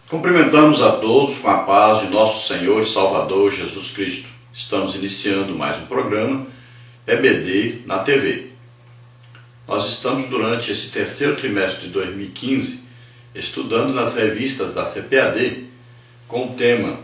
Cumprimentamos a todos com a paz de nosso Senhor e Salvador Jesus Cristo. Estamos iniciando mais um programa EBD na TV. Nós estamos durante esse terceiro trimestre de 2015 estudando nas revistas da CPAD com o tema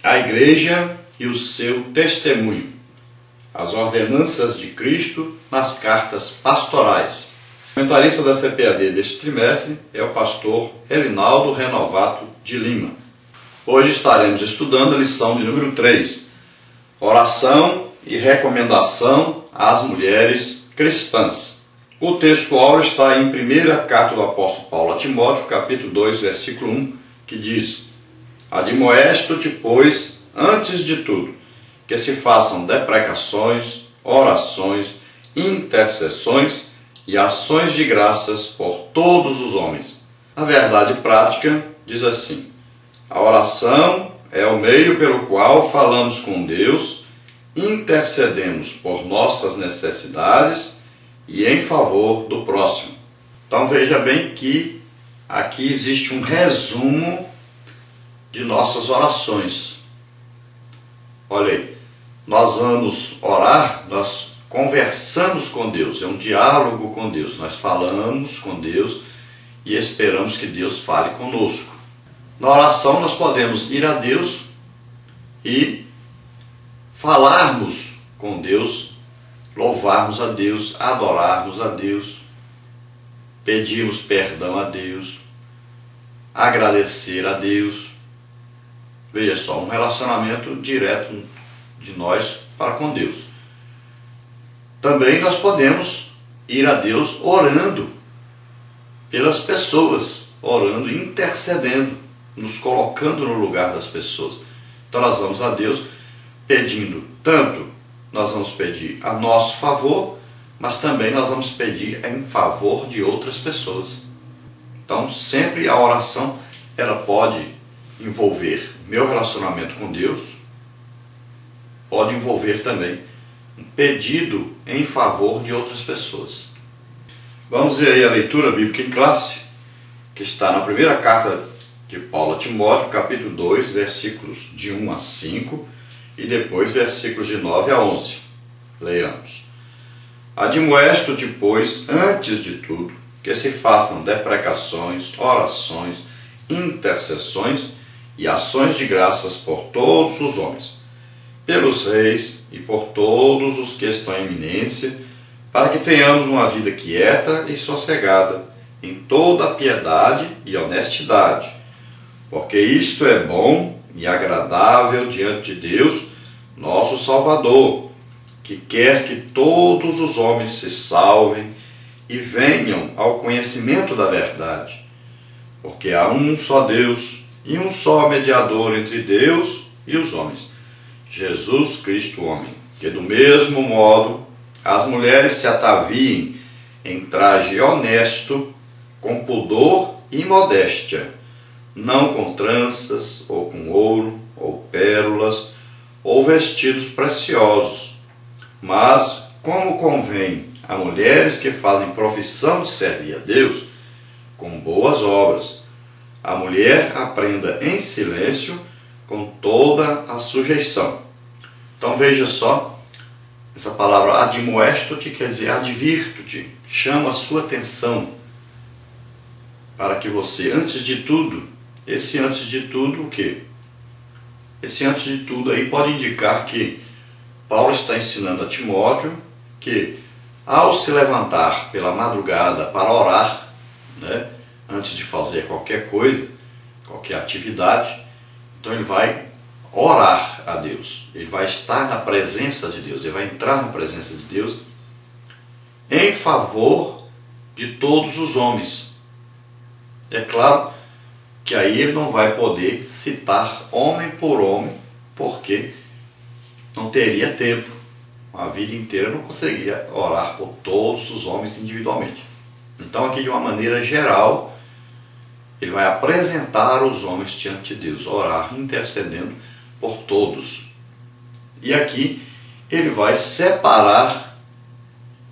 A Igreja e o seu Testemunho, as ordenanças de Cristo nas cartas pastorais. O comentarista da CPAD deste trimestre é o pastor Erinaldo Renovato de Lima. Hoje estaremos estudando a lição de número 3, Oração e Recomendação às Mulheres Cristãs. O texto áureo está em 1ª carta do apóstolo Paulo a Timóteo, capítulo 2, versículo 1, que diz: Admoesto-te, pois, antes de tudo, que se façam deprecações, orações, intercessões e ações de graças por todos os homens. A verdade prática diz assim: a oração é o meio pelo qual falamos com Deus, intercedemos por nossas necessidades e em favor do próximo. Então veja bem que aqui existe um resumo de nossas orações. Olha aí, nós vamos orar, nós conversamos com Deus, é um diálogo com Deus. Nós falamos com Deus e esperamos que Deus fale conosco. Na oração nós podemos ir a Deus e falarmos com Deus, louvarmos a Deus, adorarmos a Deus, pedirmos perdão a Deus, agradecer a Deus. Veja só, um relacionamento direto de nós para com Deus. Também nós podemos ir a Deus orando pelas pessoas, orando, intercedendo, nos colocando no lugar das pessoas. Então nós vamos a Deus pedindo, tanto nós vamos pedir a nosso favor, mas também nós vamos pedir em favor de outras pessoas. Então sempre a oração, ela pode envolver meu relacionamento com Deus, pode envolver também um pedido em favor de outras pessoas. Vamos ver aí a leitura bíblica em classe, que está na 1ª carta de Paulo a Timóteo, capítulo 2, versículos de 1 a 5 e depois versículos de 9 a 11. Leiamos. Admoesto-te, pois, antes de tudo, que se façam deprecações, orações, intercessões e ações de graças por todos os homens, pelos reis e por todos os que estão em eminência, para que tenhamos uma vida quieta e sossegada, em toda a piedade e honestidade, porque isto é bom e agradável diante de Deus, nosso Salvador, que quer que todos os homens se salvem e venham ao conhecimento da verdade, porque há um só Deus e um só mediador entre Deus e os homens, Jesus Cristo, homem, que do mesmo modo as mulheres se ataviem em traje honesto, com pudor e modéstia, não com tranças, ou com ouro, ou pérolas, ou vestidos preciosos, mas, como convém a mulheres que fazem profissão de servir a Deus, com boas obras, a mulher aprenda em silêncio, com toda a sujeição. Então veja só, essa palavra admoesto-te quer dizer advirto-te, chama a sua atenção, para que você, antes de tudo, esse antes de tudo o quê? Esse antes de tudo aí pode indicar que Paulo está ensinando a Timóteo que, ao se levantar pela madrugada para orar, antes de fazer qualquer coisa, qualquer atividade, então ele vai orar a Deus, ele vai estar na presença de Deus, ele vai entrar na presença de Deus em favor de todos os homens. É claro que aí ele não vai poder citar homem por homem, porque não teria tempo, a vida inteira não conseguiria orar por todos os homens individualmente. Então aqui de uma maneira geral, ele vai apresentar os homens diante de Deus, orar, intercedendo por todos. E aqui ele vai separar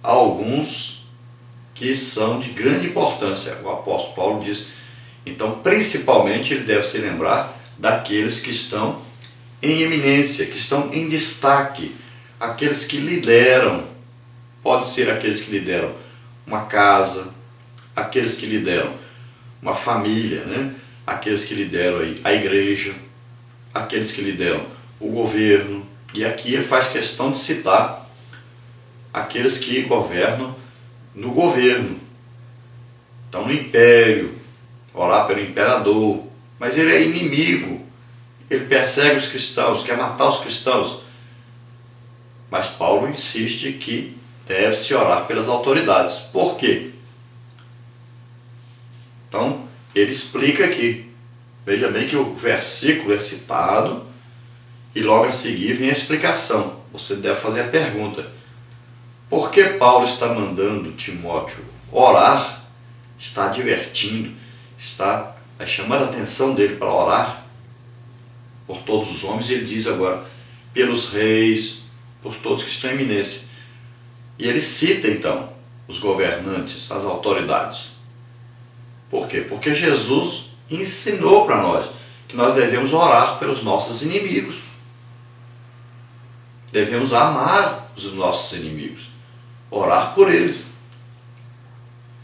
alguns que são de grande importância. O apóstolo Paulo diz Então, principalmente, ele deve se lembrar daqueles que estão em eminência, que estão em destaque, aqueles que lideram. Pode ser aqueles que lideram uma casa, aqueles que lideram uma família, né? Aqueles que lideram a igreja, aqueles que lideram o governo. E aqui ele faz questão de citar aqueles que governam no governo. Então, no império, orar pelo imperador, mas ele é inimigo, ele persegue os cristãos, quer matar os cristãos. Mas Paulo insiste que deve-se orar pelas autoridades. Por quê? Então, ele explica aqui. Veja bem que o versículo é citado e logo a seguir vem a explicação. Você deve fazer a pergunta: por que Paulo está mandando Timóteo orar? Está advertindo, está chamando a atenção dele para orar por todos os homens. Ele diz agora, pelos reis, por todos que estão em eminência. E ele cita então os governantes, as autoridades. Por quê? Porque Jesus ensinou para nós que nós devemos orar pelos nossos inimigos. Devemos amar os nossos inimigos, orar por eles.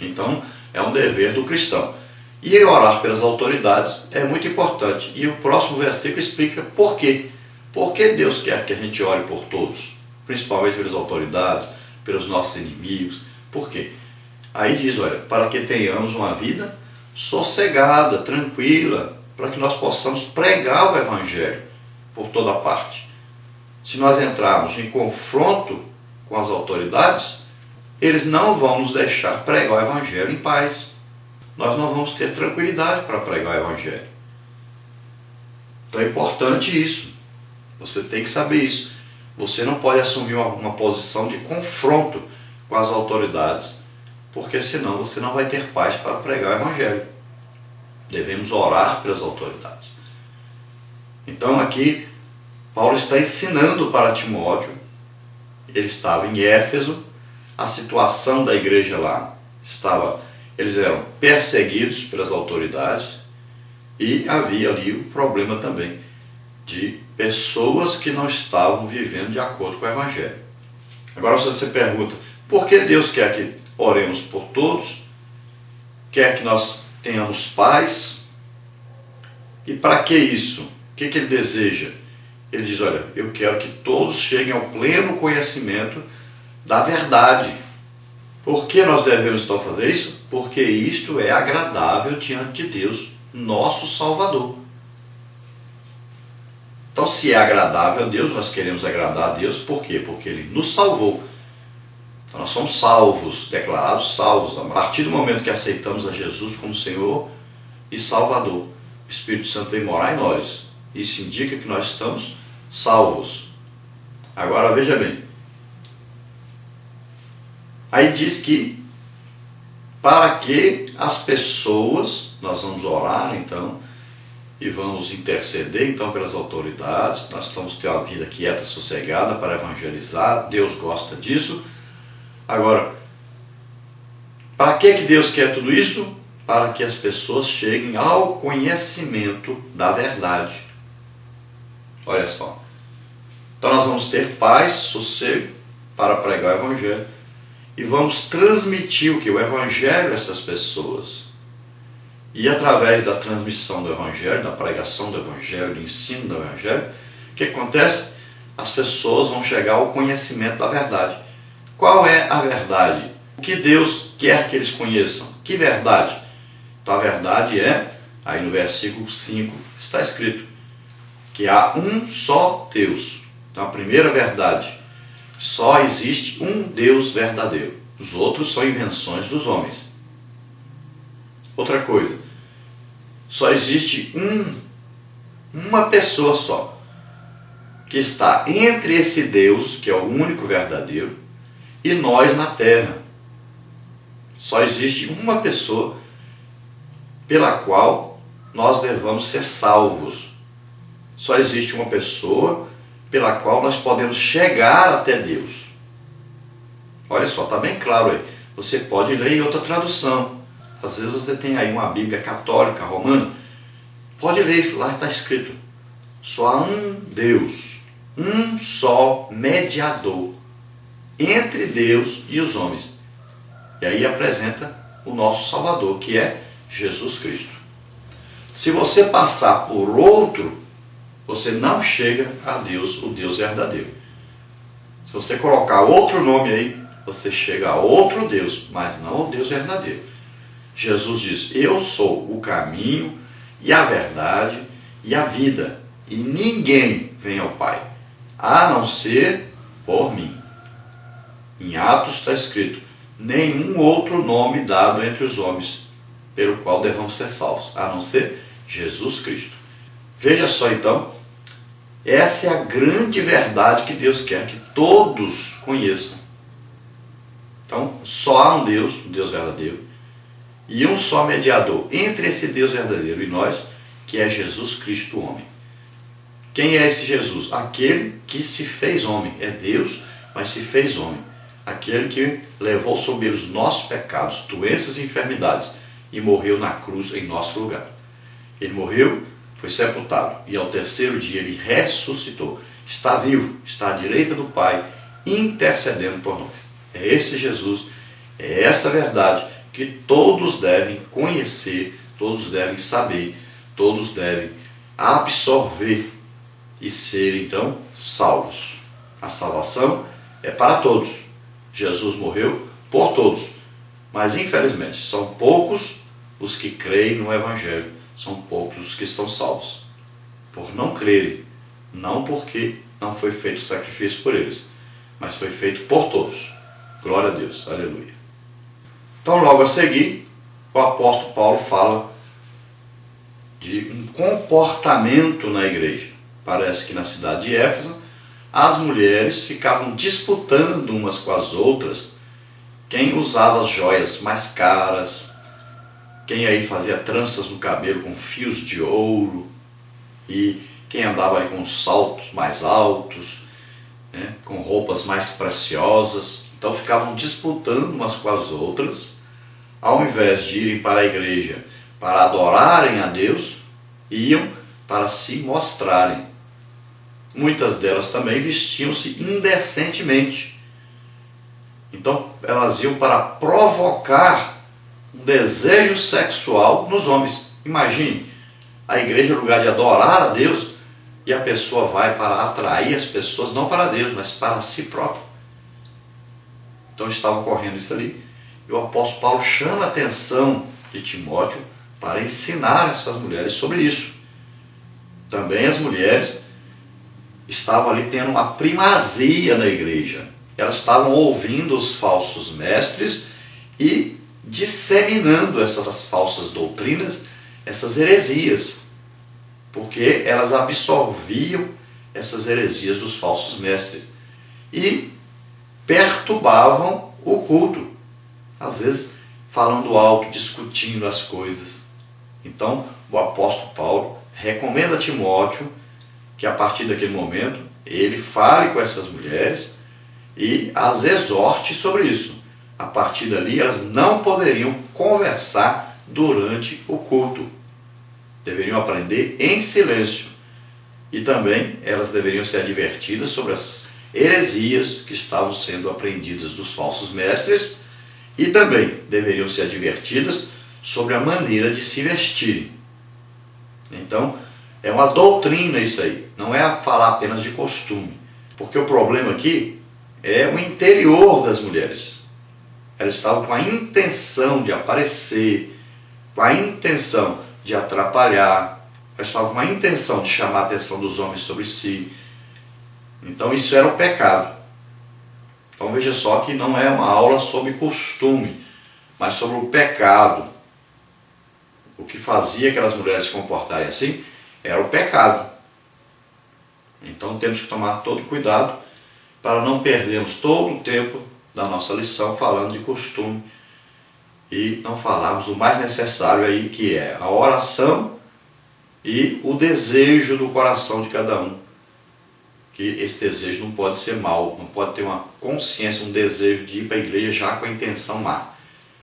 Então, é um dever do cristão. E orar pelas autoridades é muito importante. E o próximo versículo explica por quê. Por que Deus quer que a gente ore por todos, principalmente pelas autoridades, pelos nossos inimigos? Por quê? Aí diz, olha, para que tenhamos uma vida sossegada, tranquila, para que nós possamos pregar o Evangelho por toda parte. Se nós entrarmos em confronto com as autoridades, eles não vão nos deixar pregar o Evangelho em paz. Nós não vamos ter tranquilidade para pregar o Evangelho. Então é importante isso. Você tem que saber isso. Você não pode assumir uma posição de confronto com as autoridades, porque senão você não vai ter paz para pregar o Evangelho. Devemos orar pelas autoridades. Então aqui, Paulo está ensinando para Timóteo. Ele estava em Éfeso, a situação da igreja lá eles eram perseguidos pelas autoridades e havia ali o problema também de pessoas que não estavam vivendo de acordo com o Evangelho. Agora você pergunta, por que Deus quer que oremos por todos? Quer que nós tenhamos paz? E para que isso? O que ele deseja? Ele diz, olha, eu quero que todos cheguem ao pleno conhecimento da verdade. Por que nós devemos então fazer isso? Porque isto é agradável diante de Deus, nosso Salvador. Então, se é agradável a Deus, nós queremos agradar a Deus, por quê? Porque Ele nos salvou. Então, nós somos salvos, declarados salvos. A partir do momento que aceitamos a Jesus como Senhor e Salvador, o Espírito Santo vem morar em nós. Isso indica que nós estamos salvos. Agora, veja bem. Aí diz que para que as pessoas, nós vamos orar então, e vamos interceder então pelas autoridades, nós vamos ter uma vida quieta, sossegada para evangelizar, Deus gosta disso. Agora, para que Deus quer tudo isso? Para que as pessoas cheguem ao conhecimento da verdade. Olha só. Então nós vamos ter paz, sossego para pregar o Evangelho e vamos transmitir o que? O Evangelho a essas pessoas. E através da transmissão do Evangelho, da pregação do Evangelho, do ensino do Evangelho, o que acontece? As pessoas vão chegar ao conhecimento da verdade. Qual é a verdade? O que Deus quer que eles conheçam? Que verdade? Então a verdade é, aí no versículo 5 está escrito, que há um só Deus. Então a primeira verdade, só existe um Deus verdadeiro. Os outros são invenções dos homens. Outra coisa, só existe uma pessoa só, que está entre esse Deus, que é o único verdadeiro, e nós na terra. Só existe uma pessoa pela qual nós devemos ser salvos. Só existe uma pessoa pela qual nós podemos chegar até Deus. Olha só, está bem claro aí. Você pode ler em outra tradução. Às vezes você tem aí uma Bíblia católica, romana, pode ler, lá está escrito, só há um Deus, um só mediador entre Deus e os homens. E aí apresenta o nosso Salvador, que é Jesus Cristo. Se você passar por outro, você não chega a Deus, o Deus verdadeiro. Se você colocar outro nome aí, você chega a outro Deus, mas não ao Deus verdadeiro. Jesus diz, eu sou o caminho e a verdade e a vida, e ninguém vem ao Pai, a não ser por mim. Em Atos está escrito, nenhum outro nome dado entre os homens, pelo qual devamos ser salvos, a não ser Jesus Cristo. Veja só então, essa é a grande verdade que Deus quer que todos conheçam. Então, só há um Deus, o Deus verdadeiro, e um só mediador entre esse Deus verdadeiro e nós, que é Jesus Cristo, o homem. Quem é esse Jesus? Aquele que se fez homem. É Deus, mas se fez homem. Aquele que levou sobre ele os nossos pecados, doenças e enfermidades, e morreu na cruz em nosso lugar. Ele morreu, foi sepultado, e ao terceiro dia ele ressuscitou. Está vivo, está à direita do Pai, intercedendo por nós. É esse Jesus, é essa verdade que todos devem conhecer, todos devem saber, todos devem absorver e ser então salvos. A salvação é para todos. Jesus morreu por todos, mas infelizmente são poucos os que creem no Evangelho, são poucos os que estão salvos. Por não crerem, não porque não foi feito sacrifício por eles, mas foi feito por todos. Glória a Deus, aleluia. Então logo a seguir, o apóstolo Paulo fala de um comportamento na igreja. Parece que na cidade de Éfeso, as mulheres ficavam disputando umas com as outras quem usava as joias mais caras, quem aí fazia tranças no cabelo com fios de ouro, e quem andava aí com saltos mais altos, né, com roupas mais preciosas. Então ficavam disputando umas com as outras, ao invés de irem para a igreja para adorarem a Deus, iam para se mostrarem. Muitas delas também vestiam-se indecentemente. Então elas iam para provocar um desejo sexual nos homens. Imagine, a igreja é o lugar de adorar a Deus, e a pessoa vai para atrair as pessoas, não para Deus, mas para si próprio. Então estava ocorrendo isso ali. E o apóstolo Paulo chama a atenção de Timóteo para ensinar essas mulheres sobre isso. Também as mulheres estavam ali tendo uma primazia na igreja. Elas estavam ouvindo os falsos mestres e disseminando essas falsas doutrinas, essas heresias, porque elas absorviam essas heresias dos falsos mestres e perturbavam o culto, às vezes falando alto, discutindo as coisas. Então o apóstolo Paulo recomenda a Timóteo que a partir daquele momento ele fale com essas mulheres e as exorte sobre isso. A partir dali elas não poderiam conversar durante o culto. Deveriam aprender em silêncio. E também elas deveriam ser advertidas sobre as heresias que estavam sendo aprendidas dos falsos mestres, e também deveriam ser advertidas sobre a maneira de se vestirem. Então, é uma doutrina isso aí, não é falar apenas de costume, porque o problema aqui é o interior das mulheres. Elas estavam com a intenção de aparecer, com a intenção de atrapalhar, elas estavam com a intenção de chamar a atenção dos homens sobre si. Então isso era o pecado. Então veja só que não é uma aula sobre costume, mas sobre o pecado. O que fazia aquelas mulheres se comportarem assim era o pecado. Então temos que tomar todo cuidado para não perdermos todo o tempo da nossa lição falando de costume e não falarmos do mais necessário aí, que é a oração e o desejo do coração de cada um. Que esse desejo não pode ser mau, não pode ter uma consciência, um desejo de ir para a igreja já com a intenção má.